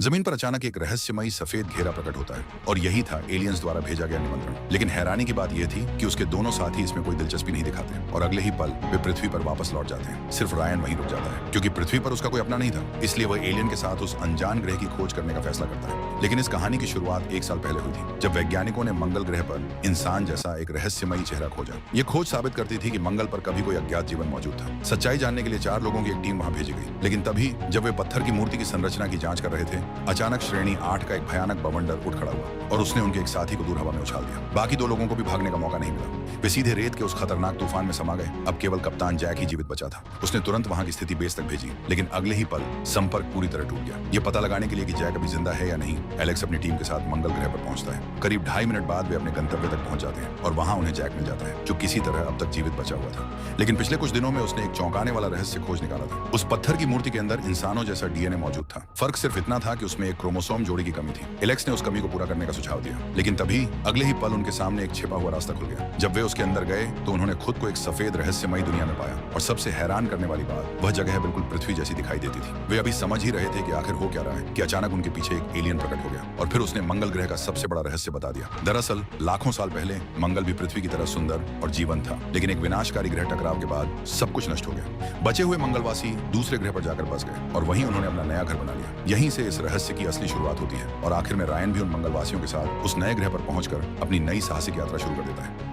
जमीन पर अचानक एक रहस्यमयी सफेद घेरा प्रकट होता है और यही था एलियंस द्वारा भेजा गया निमंत्रण। लेकिन हैरानी की बात यह थी कि उसके दोनों साथी इसमें कोई दिलचस्पी नहीं दिखाते और अगले ही पल वे पृथ्वी पर वापस लौट जाते हैं। सिर्फ रायन वहीं रुक जाता है क्योंकि पृथ्वी पर उसका कोई अपना नहीं था, इसलिए वह एलियन के साथ उस अनजान ग्रह की खोज करने का फैसला करता है। लेकिन इस कहानी की शुरुआत 1 साल पहले हुई थी, जब वैज्ञानिकों ने मंगल ग्रह पर इंसान जैसा एक रहस्यमयी चेहरा खोजा। यह खोज साबित करती थी कि मंगल पर कभी कोई अज्ञात जीवन मौजूद था। सच्चाई जानने के लिए 4 लोगों की एक टीम वहां भेजी गई। लेकिन तभी जब वे पत्थर की मूर्ति की संरचना की जांच कर रहे थे, अचानक श्रेणी 8 का एक भयानक बवंडर उठ खड़ा हुआ और उसने उनके एक साथी को दूर हवा में उछाल दिया। बाकी 2 लोगों को भी भागने का मौका नहीं मिला, वे सीधे रेत के उस खतरनाक तूफान में समा गए। अब केवल कप्तान जैक ही जीवित बचा था। उसने तुरंत वहां की स्थिति बेस तक भेजी, लेकिन अगले ही पल संपर्क पूरी तरह टूट गया। यह पता लगाने के लिए कि जैक अभी जिंदा है या नहीं, एलेक्स अपनी टीम के साथ मंगल ग्रह पर पहुंचता है। करीब 2.5 मिनट बाद वे अपने गंतव्य तक पहुंच जाते हैं और वहां उन्हें जैक मिल जाता है, जो किसी तरह अब तक जीवित बचा हुआ था। लेकिन पिछले कुछ दिनों में उसने एक चौंकाने वाला रहस्य खोज निकाला था। उस पत्थर की मूर्ति के अंदर इंसानों जैसा डीएनए मौजूद था। फर्क सिर्फ इतना था कि उसमें एक क्रोमोसोम जोड़ी की कमी थी। एलेक्स ने उस कमी को पूरा करने का सुझाव दिया, लेकिन तभी अगले ही पल उनके सामने एक छिपा हुआ रास्ता खुल गया। जब वे उसके अंदर गए तो उन्होंने खुद को एक सफेद रहस्यमयी दुनिया में पाया और सबसे हैरान करने वाली बात, वह जगह बिल्कुल पृथ्वी जैसी दिखाई देती थी। वे अभी समझ ही रहे थे कि आखिर हो क्या रहा है कि अचानक उनके पीछे एक एलियन प्रकट हो गया और फिर उसने मंगल ग्रह का सबसे बड़ा रहस्य बता दिया। दरअसल लाखों साल पहले मंगल भी पृथ्वी की तरह सुंदर और जीवंत था, लेकिन एक विनाशकारी ग्रह टकराव के बाद सब कुछ नष्ट हो गया। बचे हुए मंगलवासी दूसरे ग्रह पर जाकर बस गए और वहीं उन्होंने अपना नया घर बना लिया। यहीं से इस रहस्य की असली शुरुआत होती है और आखिर में रायन भी उन मंगलवासियों के साथ उस नए ग्रह पर पहुंचकर अपनी नई साहसिक यात्रा शुरू कर देता है।